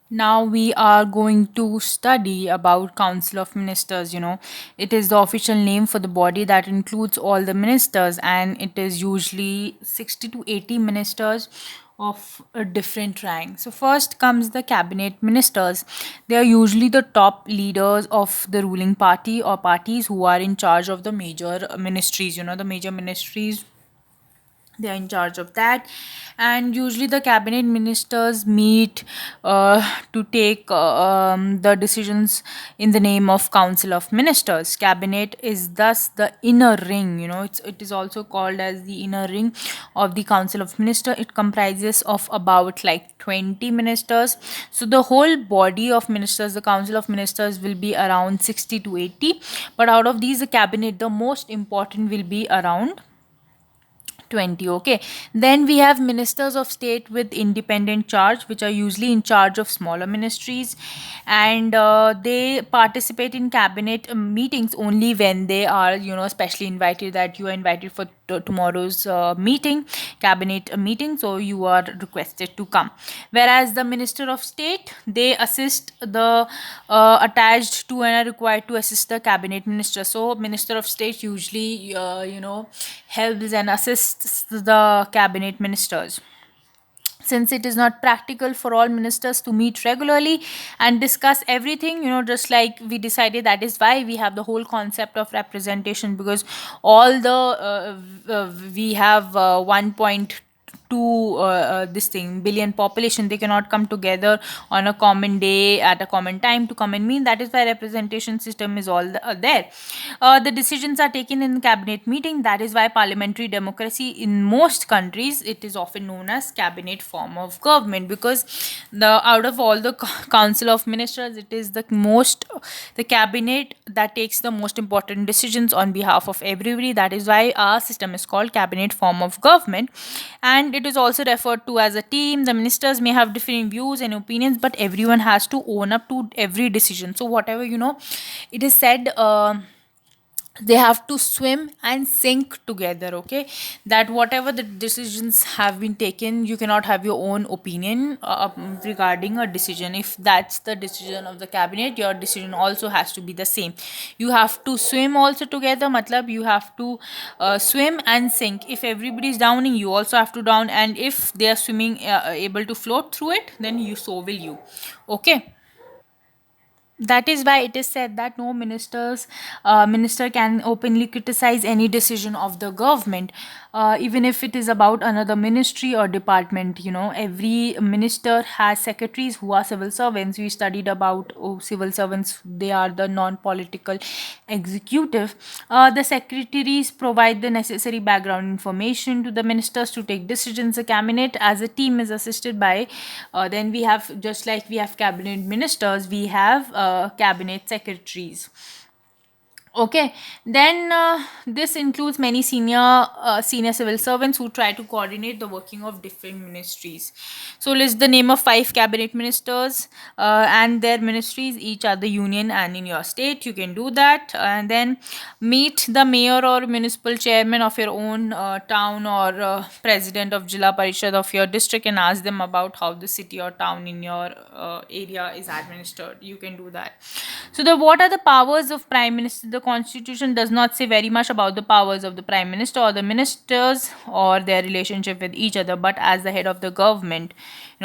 Now we are going to study about Council of Ministers. It is the official name for the body that includes all the ministers, and it is usually 60 to 80 ministers of a different rank. So first comes the cabinet ministers. They are usually the top leaders of the ruling party or parties who are in charge of the major ministries. The major ministries, they are in charge of that. And usually the cabinet ministers meet to take the decisions in the name of council of ministers. Cabinet is thus the inner ring. It is also called as the inner ring of the council of minister. It comprises of about like 20 ministers. So the whole body of ministers, the council of ministers, will be around 60 to 80, but out of these the cabinet, the most important, will be around 20. Okay, then we have ministers of state with independent charge, which are usually in charge of smaller ministries, and they participate in cabinet meetings only when they are, specially invited, that you are invited for tomorrow's meeting, cabinet meeting, so you are requested to come. Whereas the minister of state, they assist the attached to and are required to assist the cabinet minister. So minister of state usually helps and assists the cabinet ministers. Since it is not practical for all ministers to meet regularly and discuss everything, just like we decided, that is why we have the whole concept of representation, because all the we have 1.2 this thing billion population, they cannot come together on a common day at a common time to come and meet. That is why representation system is all there. The decisions are taken in cabinet meeting. That is why parliamentary democracy in most countries, it is often known as cabinet form of government, because the out of all the council of ministers, it is the cabinet that takes the most important decisions on behalf of everybody. That is why our system is called cabinet form of government, and it is also referred to as a team. The ministers may have different views and opinions, but everyone has to own up to every decision. So whatever, it is said, they have to swim and sink together. Okay, that whatever the decisions have been taken, you cannot have your own opinion regarding a decision. If that's the decision of the cabinet, your decision also has to be the same. You have to swim also together, matlab you have to swim and sink. If everybody is drowning, you also have to drown, and if they are swimming, able to float through it, then you, so will you. Okay. That is why it is said that no minister can openly criticize any decision of the government, even if it is about another ministry or department. Every minister has secretaries who are civil servants. We studied about civil servants, they are the non-political executive. The secretaries provide the necessary background information to the ministers to take decisions. The cabinet as a team is assisted by, then we have, just like we have cabinet ministers, we have cabinet secretaries. Okay, then this includes many senior civil servants who try to coordinate the working of different ministries. So list the name of five cabinet ministers and their ministries. Each are the union and in your state. You can do that, and then meet the mayor or municipal chairman of your own town, or president of Jilla Parishad of your district, and ask them about how the city or town in your area is administered. You can do that. So the what are the powers of prime minister? The constitution does not say very much about the powers of the prime minister or the ministers or their relationship with each other, but as the head of the government,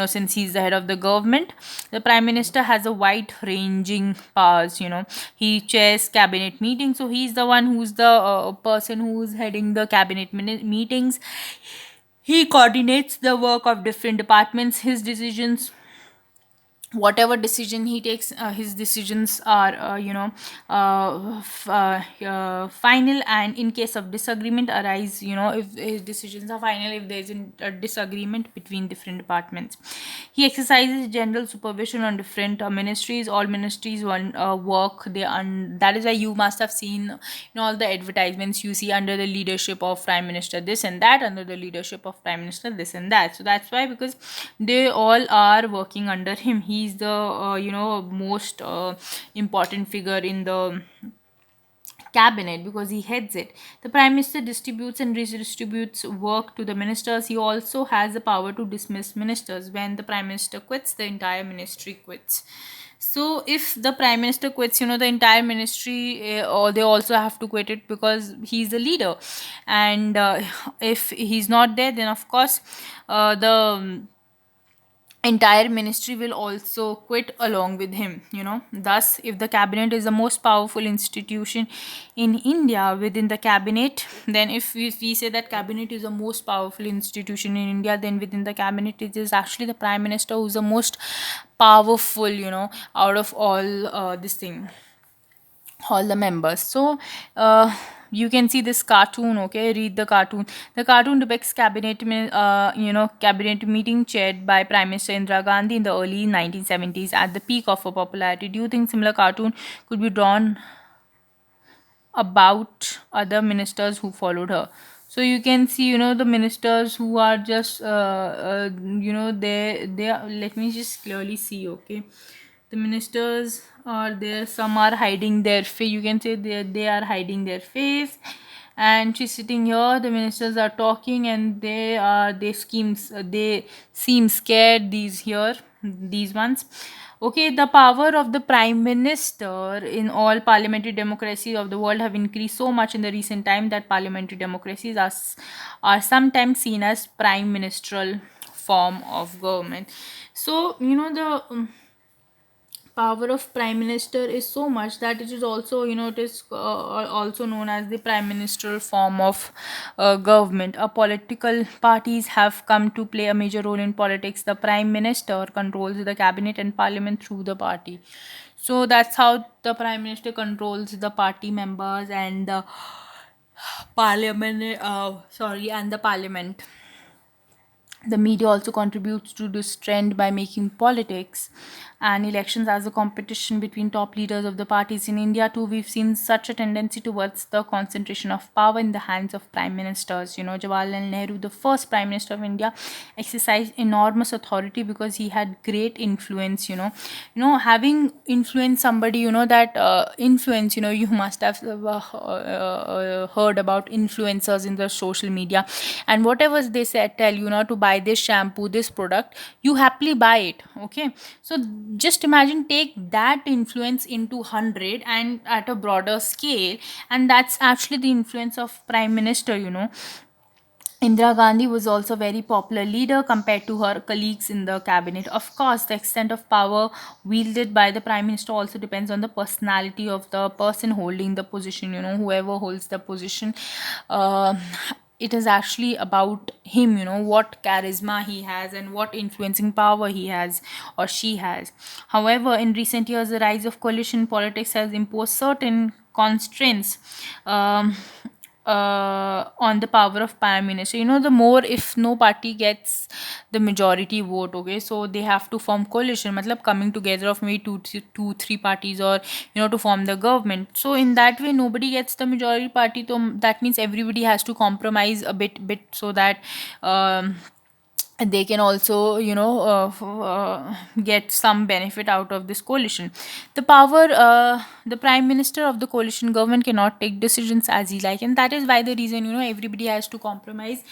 since he's the head of the government, the prime minister has a wide ranging powers. He chairs cabinet meetings, so he's the one who's the person who's heading the cabinet meetings. He coordinates the work of different departments. His decisions, whatever decision he takes, his decisions are final, and in case of disagreement arise, if his decisions are final, if there is a disagreement between different departments. He exercises general supervision on different ministries. All ministries work, that is why you must have seen all the advertisements you see, under the leadership of prime minister this and that, under the leadership of prime minister this and that. So that's why, because they all are working under him. He's the most important figure in the cabinet because he heads it. The prime minister distributes and redistributes work to the ministers. He also has the power to dismiss ministers. When the prime minister quits, the entire ministry quits. So if the prime minister quits, the entire ministry, or they also have to quit it because he's the leader. And if he's not there, then of course the entire ministry will also quit along with him. Thus, if the cabinet is the most powerful institution in India, within the cabinet, then if we say that cabinet is the most powerful institution in India, then within the cabinet it is actually the prime minister who's the most powerful, out of all this thing, all the members. So you can see this cartoon. Okay, read the cartoon. The cartoon depicts cabinet meeting chaired by Prime Minister Indira Gandhi in the early 1970s at the peak of her popularity. Do you think similar cartoon could be drawn about other ministers who followed her? So you can see, the ministers who are just they are, let me just clearly see. Okay, the ministers are there, some are hiding their face. You can say they are hiding their face, and she's sitting here. The ministers are talking, and they seem scared, these ones. Okay, the power of the prime minister in all parliamentary democracies of the world have increased so much in the recent time that parliamentary democracies are sometimes seen as prime ministerial form of government. So the power of prime minister is so much that it is also, it is also known as the prime ministerial form of government. Political parties have come to play a major role in politics. The prime minister controls the cabinet and parliament through the party. So that's how the prime minister controls the party members and the parliament. The media also contributes to this trend by making politics and elections as a competition between top leaders of the parties. In India too, we've seen such a tendency towards the concentration of power in the hands of prime ministers. Jawaharlal Nehru, the first prime minister of India, exercised enormous authority because he had great influence. Having influenced somebody, that influence, you must have heard about influencers in the social media, and whatever they said, tell you to buy this shampoo, this product, you happily buy it. Okay, so just imagine, take that influence into 100 and at a broader scale, and that's actually the influence of prime minister. Indira Gandhi was also a very popular leader compared to her colleagues in the cabinet. Of course, the extent of power wielded by the prime minister also depends on the personality of the person holding the position. Whoever holds the position, uh, it is actually about him. What charisma he has and what influencing power he has or she has. However, in recent years, the rise of coalition politics has imposed certain constraints. Um, on the power of prime minister. The more, if no party gets the majority vote, okay, so they have to form coalition, matlab coming together of maybe two, three parties, or to form the government. So in that way, nobody gets the majority party, so that means everybody has to compromise a bit so that um they can also get some benefit out of this coalition. The prime minister of the coalition government cannot take decisions as he like, and that is why the reason everybody has to compromise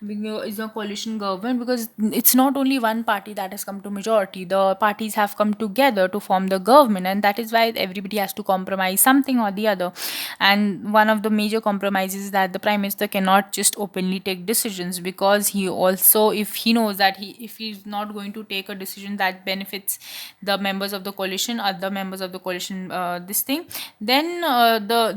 being is a coalition government, because it's not only one party that has come to majority. The parties have come together to form the government, and that is why everybody has to compromise something or the other. And one of the major compromises is that the prime minister cannot just openly take decisions, because he also, if he knows that if he's not going to take a decision that benefits the members of the coalition, other members of the coalition, this thing, then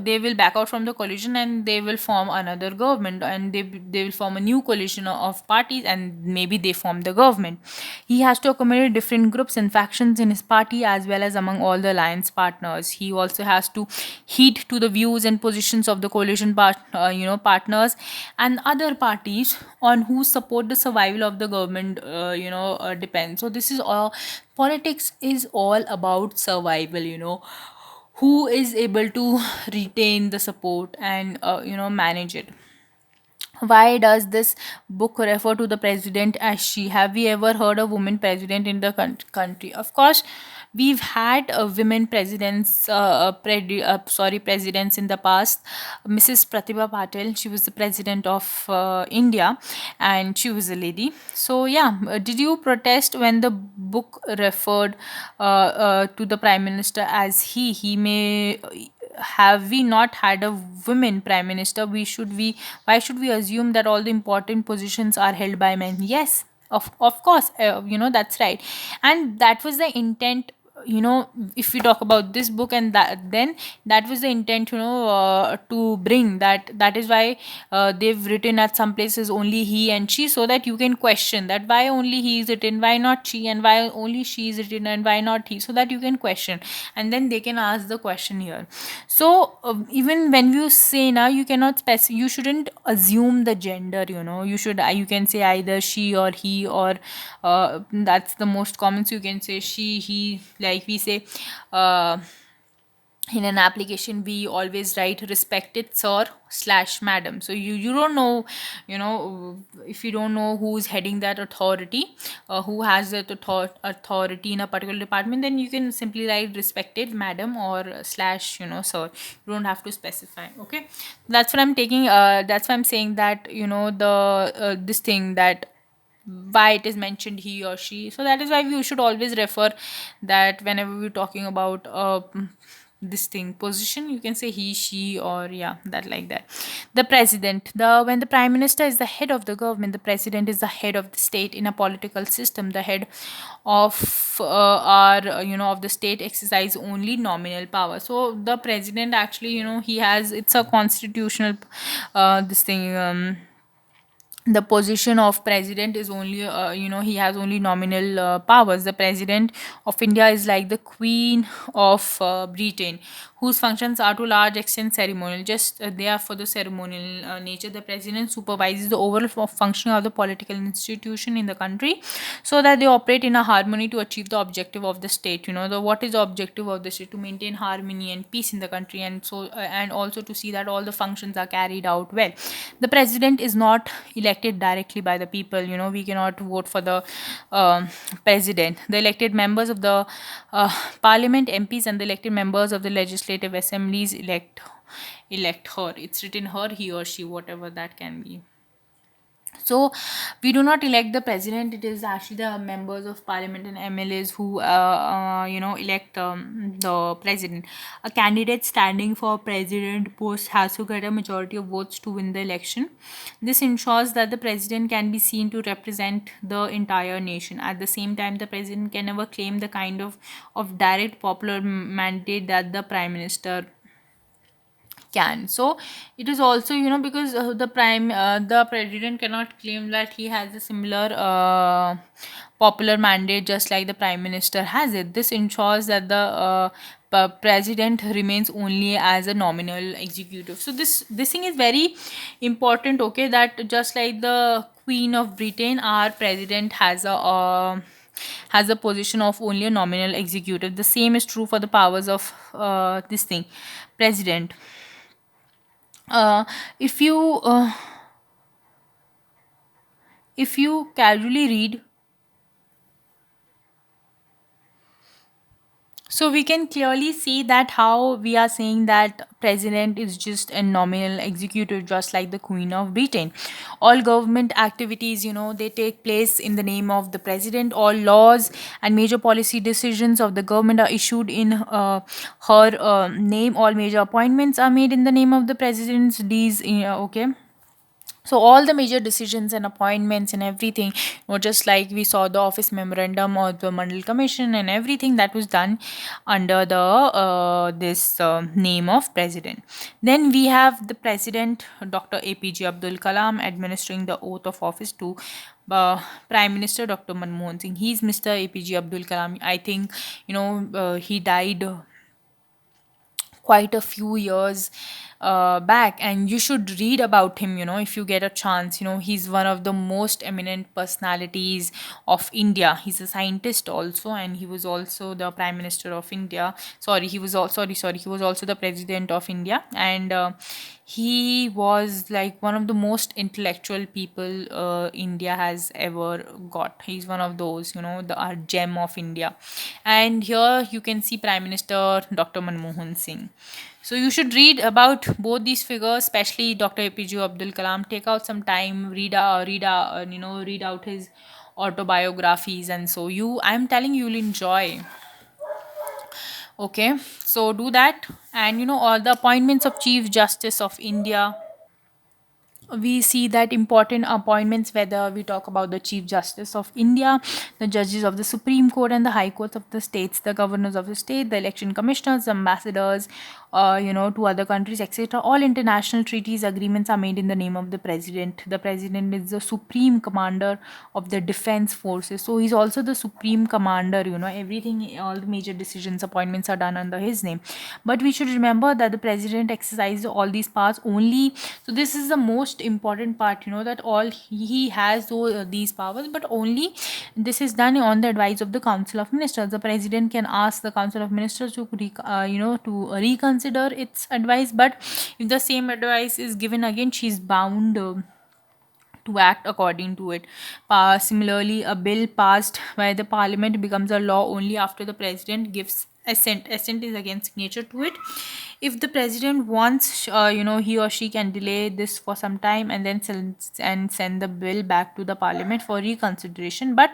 they will back out from the coalition and they will form another government, and they will form a new coalition of parties, and maybe they form the government. He has to accommodate different groups and factions in his party as well as among all the alliance partners. He also has to heed to the views and positions of the coalition partners and other parties on whose support the survival of the government depends. So this is all. Politics is all about survival. Who is able to retain the support and manage it. Why does this book refer to the president as she? Have we ever heard a woman president in the country? Of course, We've had women presidents, presidents in the past. Mrs. Pratibha Patil, she was the president of India, and she was a lady. So yeah, did you protest when the book referred to the prime minister as he? He may. Have we not had a women prime minister? We why should we assume that all the important positions are held by men? Yes, of course, that's right. And that was the intent. If we talk about this book, and that, then that was the intent, to bring that is why they've written at some places only he and she, so that you can question that why only he is written, why not she, and why only she is written and why not he, so that you can question, and then they can ask the question here. So even when you say now, you cannot you shouldn't assume the gender. You can say either she or he, or that's the most common. So you can say she, he, like we say, uh, in an application we always write respected sir slash madam. So you don't know, if you don't know who's heading that authority, who has that authority in a particular department, then you can simply write respected madam or slash, sir. You don't have to specify. Okay, that's what I'm taking. That's why I'm saying that, the this thing, that why it is mentioned he or she. So that is why we should always refer that whenever we're talking about this thing position, you can say he, she, or yeah, that, like that. The president, the when the prime minister is the head of the government, the president is the head of the state. In a political system, the head of our of the state exercise only nominal power. So the president actually, he has, it's a constitutional this thing the position of president is only, he has only nominal powers. The president of India is like the queen of Britain, whose functions are to large extent ceremonial. Just they are for the ceremonial nature. The president supervises the overall functioning of the political institution in the country, so that they operate in a harmony to achieve the objective of the state. The what is the objective of the state? To maintain harmony and peace in the country, and so and also to see that all the functions are carried out well. The president is not elected directly by the people. We cannot vote for the president. The elected members of the parliament, MPs, and the elected members of the legislative assemblies elect her. It's written her, he or she, whatever that can be. So we do not elect the president. It is actually the members of parliament and MLAs who elect the president. A candidate standing for president post has to get a majority of votes to win the election. This ensures that the president can be seen to represent the entire nation. At the same time, the president can never claim the kind of direct popular mandate that the prime minister can. So it is also, because the president cannot claim that he has a similar popular mandate just like the prime minister has it. This ensures that the president remains only as a nominal executive. So this thing is very important. Okay, that just like the queen of Britain, our president has a position of only a nominal executive. The same is true for the powers of this thing, president. uh, if you if you casually read, so we can clearly see that how we are saying that president is just a nominal executive, just like the queen of Britain. All government activities, they take place in the name of the president. All laws and major policy decisions of the government are issued in her name. All major appointments are made in the name of the president. These okay. So all the major decisions and appointments and everything, just like we saw the office memorandum or the Mandal Commission and everything, that was done under the this name of president. Then we have the president, Dr. APJ Abdul Kalam, administering the oath of office to Prime Minister Dr. Manmohan Singh. He's Mr. APJ Abdul Kalam. I think he died quite a few years back, and you should read about him, if you get a chance. He's one of the most eminent personalities of India. He's a scientist also, and he was also the prime minister of India. Sorry, he was also the president of India. And He was like one of the most intellectual people India has ever got. He's one of those, the gem of India. And here you can see Prime Minister Dr. Manmohan Singh. So you should read about both these figures, especially Dr. APJ Abdul Kalam. Take out some time, read out his autobiographies, and so I'm telling you, you'll enjoy. Okay, so do that. And all the appointments of Chief Justice of India, we see that important appointments, whether we talk about the Chief Justice of India, the judges of the Supreme Court and the High Courts of the states, the governors of the state, the election commissioners, ambassadors, to other countries, etc. All international treaties, agreements are made in the name of the president. The president is the supreme commander of the defense forces, so he's also the supreme commander. Everything, all the major decisions, appointments are done under his name. But we should remember that the president exercises all these powers only. So this is the most important part, that all he has these powers, but only this is done on the advice of the council of ministers. The president can ask the council of ministers to to reconsider its advice, but if the same advice is given again, she's bound to act according to it. Similarly, a bill passed by the parliament becomes a law only after the president gives assent. Assent is again signature to it. If the president wants, he or she can delay this for some time and then send the bill back to the parliament for reconsideration. But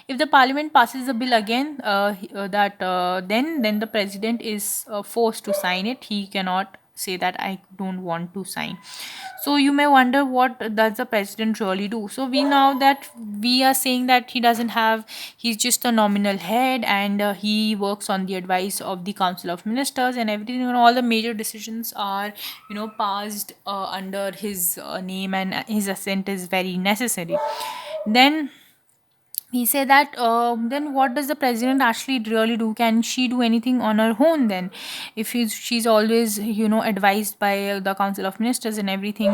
if the parliament passes the bill again, that then the president is forced to sign it. He cannot say that I don't want to sign. So you may wonder, what does the president really do? So we know that we are saying that he's just a nominal head, and he works on the advice of the council of ministers and everything, and all the major decisions are passed under his name, and his assent is very necessary. Then we say that, then what does the president actually really do? Can she do anything on her own then, if she's always advised by the council of ministers and everything?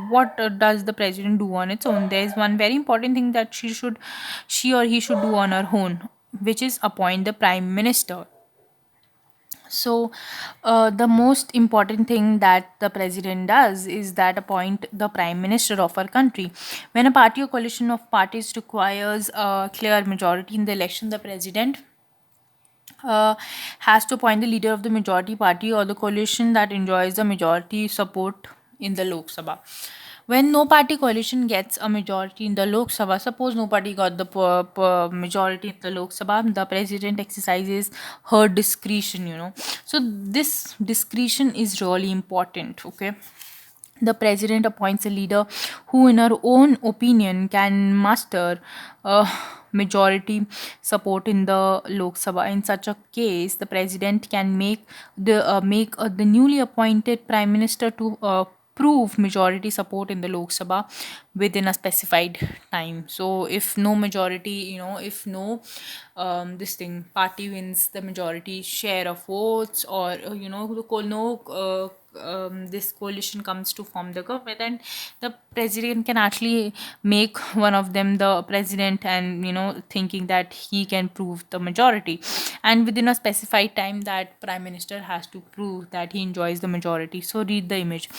What does the president do on its own? There's one very important thing that she or he should do on her own, which is appoint the prime minister. So, the most important thing that the president does is that appoint the prime minister of our country. When a party or coalition of parties requires a clear majority in the election, the president has to appoint the leader of the majority party or the coalition that enjoys the majority support in the Lok Sabha. When no party coalition gets a majority in the Lok Sabha, suppose nobody got the majority in the Lok Sabha, the president exercises her discretion, So this discretion is really important, okay? The president appoints a leader who, in her own opinion, can muster a majority support in the Lok Sabha. In such a case, the president can make the newly appointed prime minister to prove majority support in the Lok Sabha within a specified time. So, if no majority, if no this thing party wins the majority share of votes, or no this coalition comes to form the government, and the president can actually make one of them the president, and thinking that he can prove the majority, and within a specified time that prime minister has to prove that he enjoys the majority. So read the image.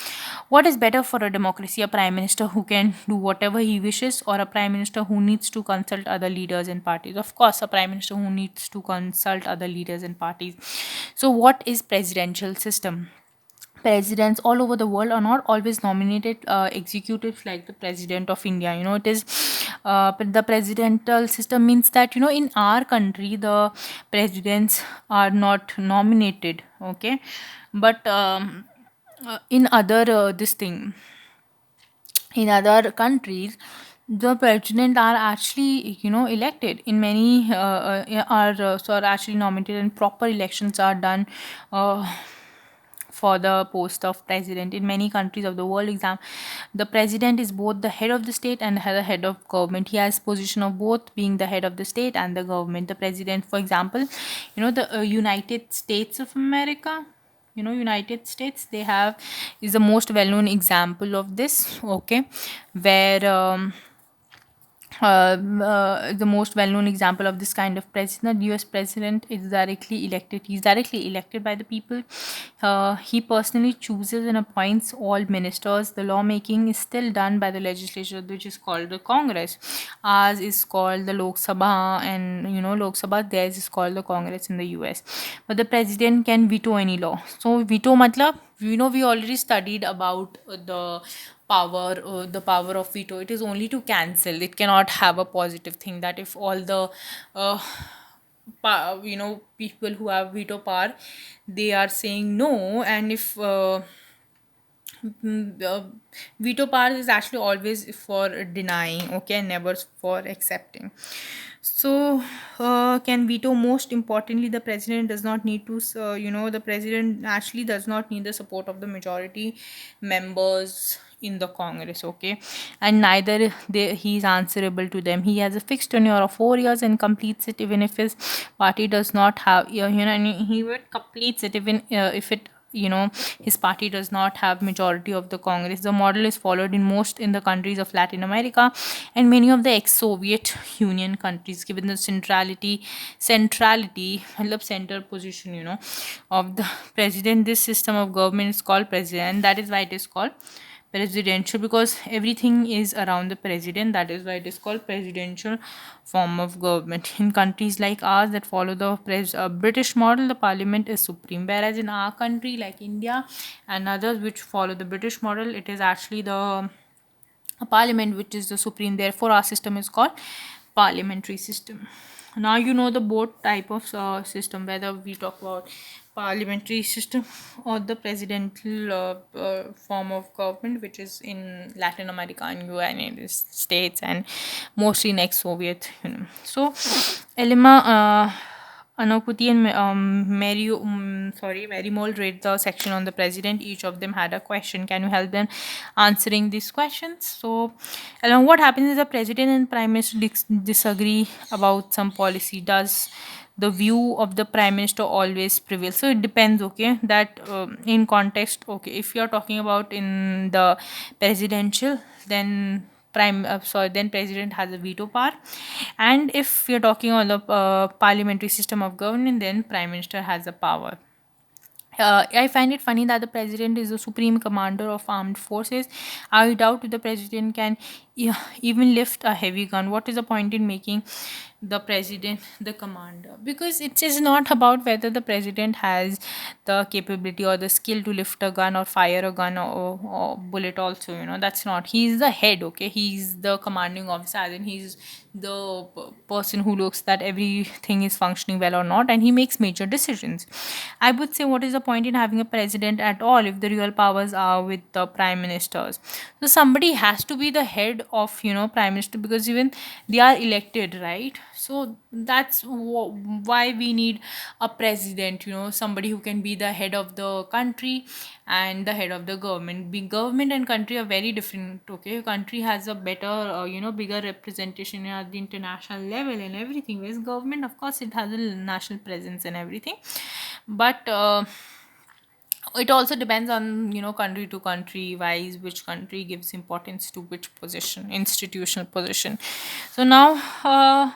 What is better for a democracy, a prime minister who can do whatever he wishes, or a prime minister who needs to consult other leaders and parties? Of course, a prime minister who needs to consult other leaders and parties. So what is presidential system? Presidents all over the world are not always nominated executives like the president of India. It is the presidential system means that in our country the presidents are not nominated, okay? But in other this thing in other countries, the president are actually elected. In many are actually nominated, and proper elections are done uh, for the post of president. In many countries of the world, the president is both the head of the state and the head of government. He has position of both, being the head of the state and the government. The president, for example, the United States of America, United States, they have is the most well known example of this, okay? Where the most well-known example of this kind of president, U.S. president, is directly elected. He's directly elected by the people. He personally chooses and appoints all ministers. The lawmaking is still done by the legislature, which is called the Congress. Ours is called the Lok Sabha, and Lok Sabha. Theirs is called the Congress in the U.S. But the president can veto any law. So veto matlab, we already studied about the power of veto. It is only to cancel. It cannot have a positive thing, that if all the uh, people who have veto power, they are saying no, and if veto power is actually always for denying, okay, never for accepting. So can veto, most importantly, the president does not need to the president actually does not need the support of the majority members in the Congress, okay, and neither he is answerable to them. He has a fixed tenure of 4 years and completes it even if his party does not have, and he would completes it even if it his party does not have majority of the Congress. The model is followed in most in the countries of Latin America and many of the ex-Soviet Union countries. Given the centrality I love center position of the president, this system of government is called president. That is why it is called presidential, because everything is around the president. That is why it is called presidential form of government. In countries like ours that follow the British model, the parliament is supreme, whereas in our country like India and others which follow the British model, it is actually the parliament which is the supreme. Therefore our system is called parliamentary system. Now the both type of system, whether we talk about parliamentary system or the presidential form of government, which is in Latin America and United States and mostly in ex-Soviet so Elima Anakuti and Mary Mold read the section on the president. Each of them had a question. Can you help them answering these questions? So, along what happens is the president and prime minister disagree about some policy. Does the view of the prime minister always prevail? So it depends. Okay, that in context. Okay, if you are talking about in the presidential, then then president has a veto power, and if we are talking on the parliamentary system of government, then prime minister has the power. I find it funny that the president is the supreme commander of armed forces. I doubt if the president can even lift a heavy gun. What is the point in making the president the commander? Because it is not about whether the president has the capability or the skill to lift a gun or fire a gun or bullet also. That's not. He's the head, okay? He's the commanding officer, and he's the person who looks that everything is functioning well or not, and he makes major decisions. I would say, what is the point in having a president at all if the real powers are with the prime ministers? So somebody has to be the head of prime minister, because even they are elected, right? So that's why we need a president, somebody who can be the head of the country and the head of the government. Big government and country are very different, okay? Country has a better bigger representation at the international level and everything, whereas government, of course, it has a national presence and everything, but it also depends on country to country wise, which country gives importance to which position, institutional position. So now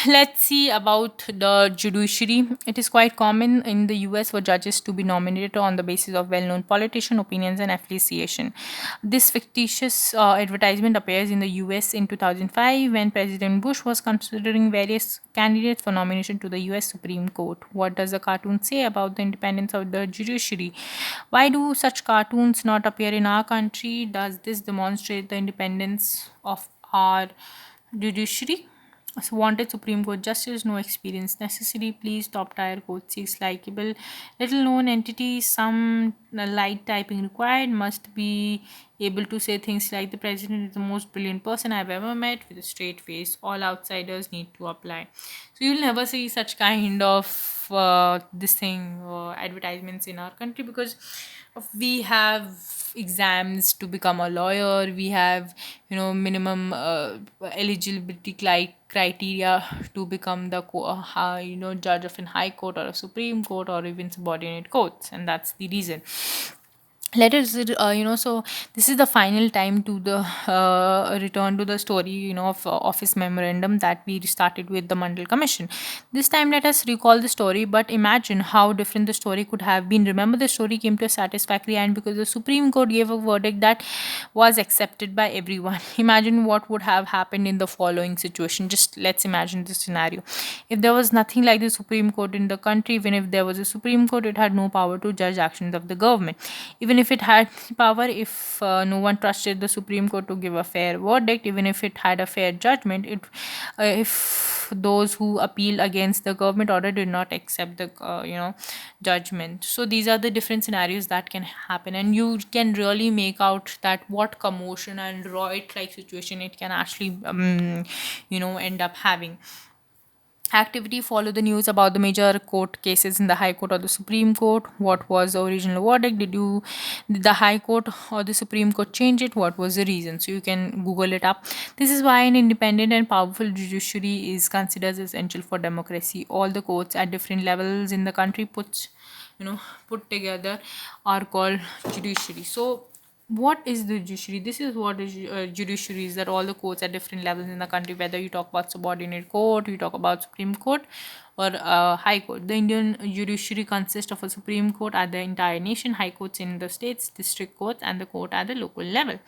let's see about the judiciary. It is quite common in the US for judges to be nominated on the basis of well known politician opinions and affiliation. This fictitious advertisement appears in the US in 2005 when President Bush was considering various candidates for nomination to the US Supreme Court. What does the cartoon say about the independence of the judiciary? Why do such cartoons not appear in our country? Does this demonstrate the independence of our judiciary? So wanted Supreme Court justice, no experience necessary. Please, top tier court seeks likable, little known entity, some light typing required, must be able to say things like the president is the most brilliant person I've ever met with a straight face. All outsiders need to apply. So you'll never see such kind of this thing advertisements in our country, because we have exams to become a lawyer. We have minimum eligibility criteria to become the judge of an high court or a supreme court or even subordinate courts, and that's the reason. let us so this is the final time to the return to the story, of office memorandum that we started with the Mandal Commission. This time let us recall the story, but imagine how different the story could have been. Remember, the story came to a satisfactory end because the Supreme Court gave a verdict that was accepted by everyone. Imagine what would have happened in the following situation. Just let's imagine this scenario. If there was nothing like the Supreme Court in the country, even if there was a Supreme Court, it had no power to judge actions of the government. Even if it had power, if no one trusted the Supreme Court to give a fair verdict, even if it had a fair judgment, if those who appealed against the government order did not accept the judgment. So these are the different scenarios that can happen, and you can really make out that what commotion and riot like situation it can actually end up having. Activity follow the news about the major court cases in the High Court or the Supreme Court. What was the original verdict? Did the High Court or the Supreme Court change it? What was the reason? So you can Google it up. This is why an independent and powerful judiciary is considered essential for democracy. All the courts at different levels in the country put together are called judiciary. So what is the judiciary? This is what is judiciary is, that all the courts at different levels in the country, whether you talk about subordinate court, you talk about Supreme Court or High Court. The Indian judiciary consists of a Supreme Court at the entire nation, High Courts in the states, district courts, and the court at the local level.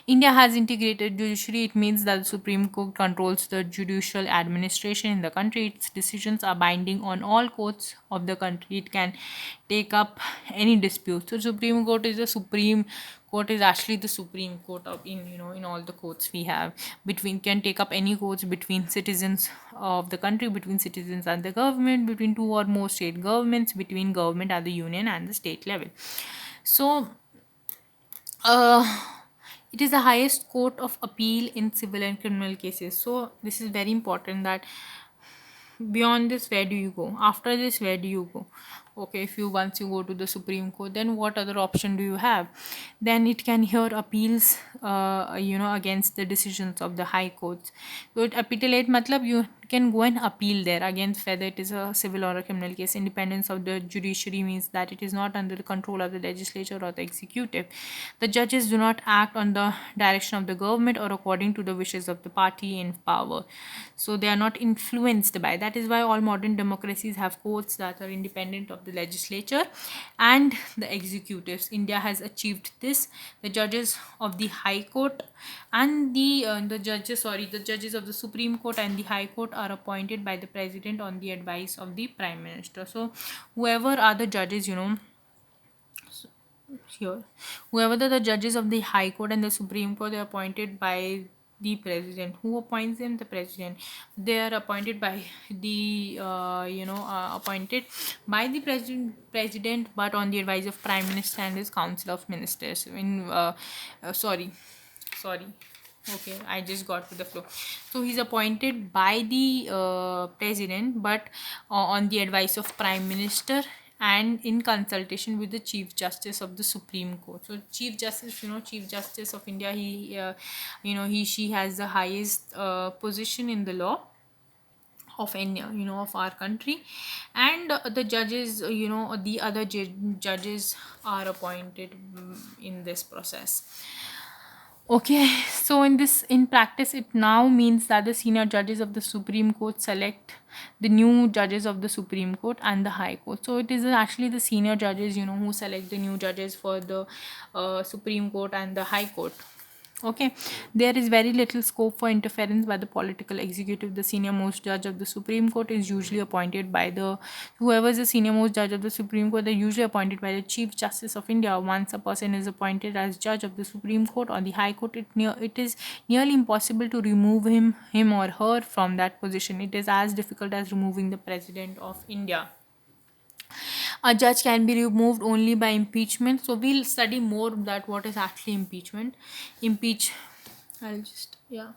India has integrated judiciary. It means that the Supreme Court controls the judicial administration in the country. Its decisions are binding on all courts of the country. It can take up any dispute. So Supreme Court is the supreme court is actually the Supreme Court of in all the courts we have, between can take up any courts between citizens of the country, between citizens and the government, between two or more state governments, between government at the union and the state level. So uh, it is the highest court of appeal in civil and criminal cases. So this is very important, that beyond this, where do you go? After this, where do you go? Okay, if you once you go to the Supreme Court, then what other option do you have? Then it can hear appeals against the decisions of the high courts. So it appellate matlab you can go and appeal there against whether it is a civil or a criminal case. Independence of the judiciary means that it is not under the control of the legislature or the executive. The judges do not act on the direction of the government or according to the wishes of the party in power. So they are not influenced by. That is why all modern democracies have courts that are independent of the legislature and the executives. India has achieved this. The judges of the High Court and the judges of the Supreme Court and the High Court are appointed by the president on the advice of the prime minister. So whoever are the judges, here, whoever the judges of the High Court and the Supreme Court, they are appointed by the president. Who appoints them? The president. They are appointed by the appointed by the president, but on the advice of prime minister and his council of ministers. Sorry, okay, I just got with the flow. So he's appointed by the president, but on the advice of prime minister and in consultation with the chief justice of the Supreme Court. So chief justice, chief justice of India, he she has the highest position in the law of India, of our country. And the judges, the other judges are appointed in this process. Okay, so in practice, it now means that the senior judges of the Supreme Court select the new judges of the Supreme Court and the High Court. So it is actually the senior judges, who select the new judges for the Supreme Court and the High Court. Okay, there is very little scope for interference by the political executive. The senior most judge of the Supreme Court is usually appointed by the whoever is the senior most judge of the Supreme Court. They're usually appointed by the Chief Justice of India. Once a person is appointed as judge of the Supreme Court or the High Court, it is nearly impossible to remove him or her from that position. It is as difficult as removing the President of India. A judge can be removed only by impeachment. So we'll study more that what is actually impeachment. Impeach. I'll just yeah.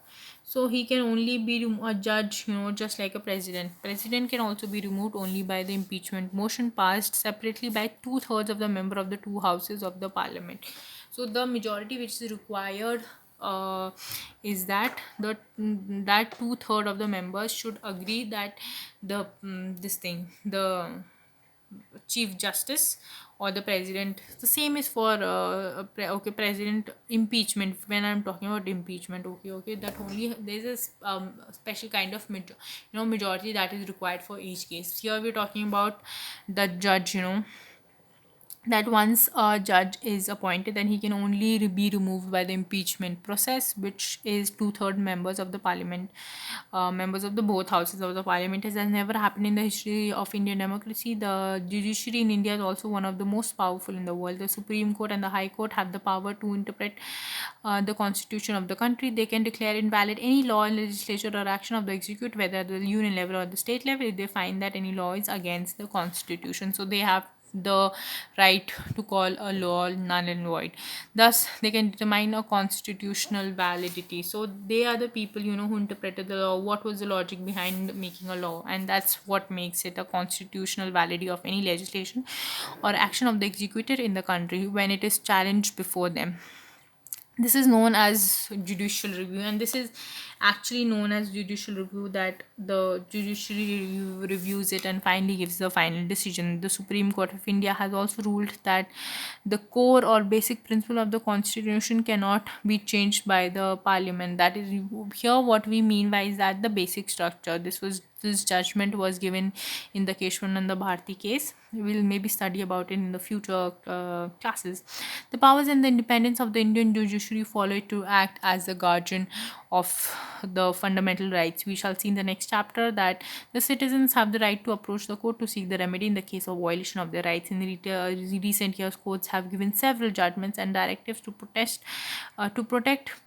So he can only be a judge, just like a president. President can also be removed only by the impeachment motion passed separately by 2/3 of the member of the two houses of the parliament. So the majority which is required is that that 2/3 of the members should agree that the this thing the chief justice or the president. The same is for okay, president impeachment. When I'm talking about impeachment, okay, that only there's a special kind of majority that is required for each case. Here we're talking about the judge, that once a judge is appointed, then he can only be removed by the impeachment process, which is two-third members of the parliament, members of the both houses of the parliament. It has never happened in the history of Indian democracy. The judiciary in India is also one of the most powerful in the world. The Supreme Court and the High Court have the power to interpret the constitution of the country. They can declare invalid any law, legislature, or action of the executive, whether at the union level or the state level, if they find that any law is against the constitution. So they have the right to call a law null and void. Thus, they can determine a constitutional validity. So they are the people, who interpreted the law. What was the logic behind making a law? And that's what makes it a constitutional validity of any legislation or action of the executive in the country when it is challenged before them. This is known as judicial review, and this is actually known as judicial review, that the judiciary reviews it and finally gives the final decision. The Supreme Court of India has also ruled that the core or basic principle of the constitution cannot be changed by the parliament. That is, here what we mean by is that the basic structure. This judgment was given in the Keshwananda Bharti case. We'll maybe study about it in the future classes. The powers and the independence of the Indian judiciary follow it to act as the guardian of the fundamental rights. We shall see in the next chapter that the citizens have the right to approach the court to seek the remedy in the case of violation of their rights. In the recent years, courts have given several judgments and directives to protect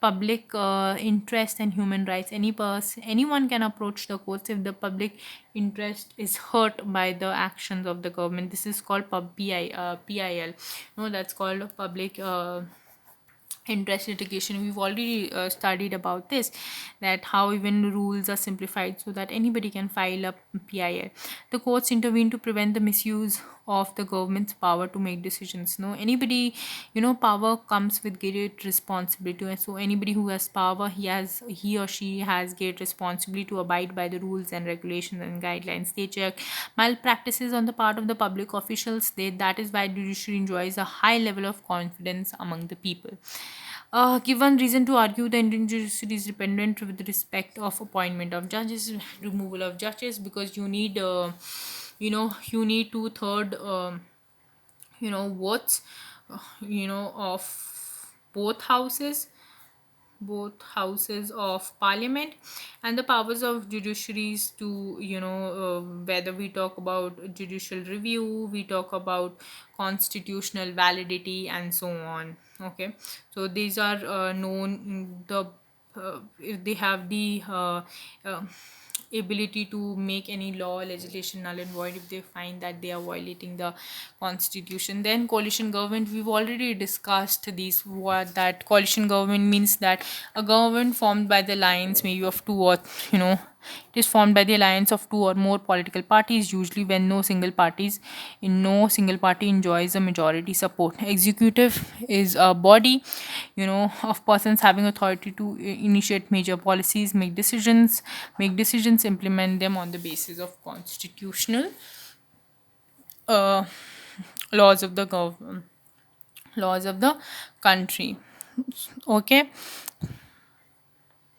public interest and human rights. Anyone can approach the courts if the public interest is hurt by the actions of the government. This is called PIL. No, that's called public interest litigation. We've already studied about this, that how even rules are simplified so that anybody can file a PIL. The courts intervene to prevent the misuse of the government's power to make decisions. No, anybody, power comes with great responsibility, and so anybody who has power, he or she has great responsibility to abide by the rules and regulations and guidelines. They check malpractices on the part of the public officials. That is why judiciary enjoys a high level of confidence among the people. Given reason to argue the Indian judiciary is dependent with respect of appointment of judges, removal of judges, because you need two-third, votes, of both houses of parliament, and the powers of judiciaries to, whether we talk about judicial review, we talk about constitutional validity, and so on. Okay, so these are known, if they have the ability to make any law legislation null and void if they find that they are violating the constitution. Then coalition government, we've already discussed these. What that coalition government means, that a government formed by the alliance maybe of two, or it is formed by the alliance of two or more political parties, usually when no single party enjoys a majority support. Executive is a body, of persons having authority to initiate major policies, make decisions, implement them on the basis of constitutional uh, laws of the laws of the country. Okay,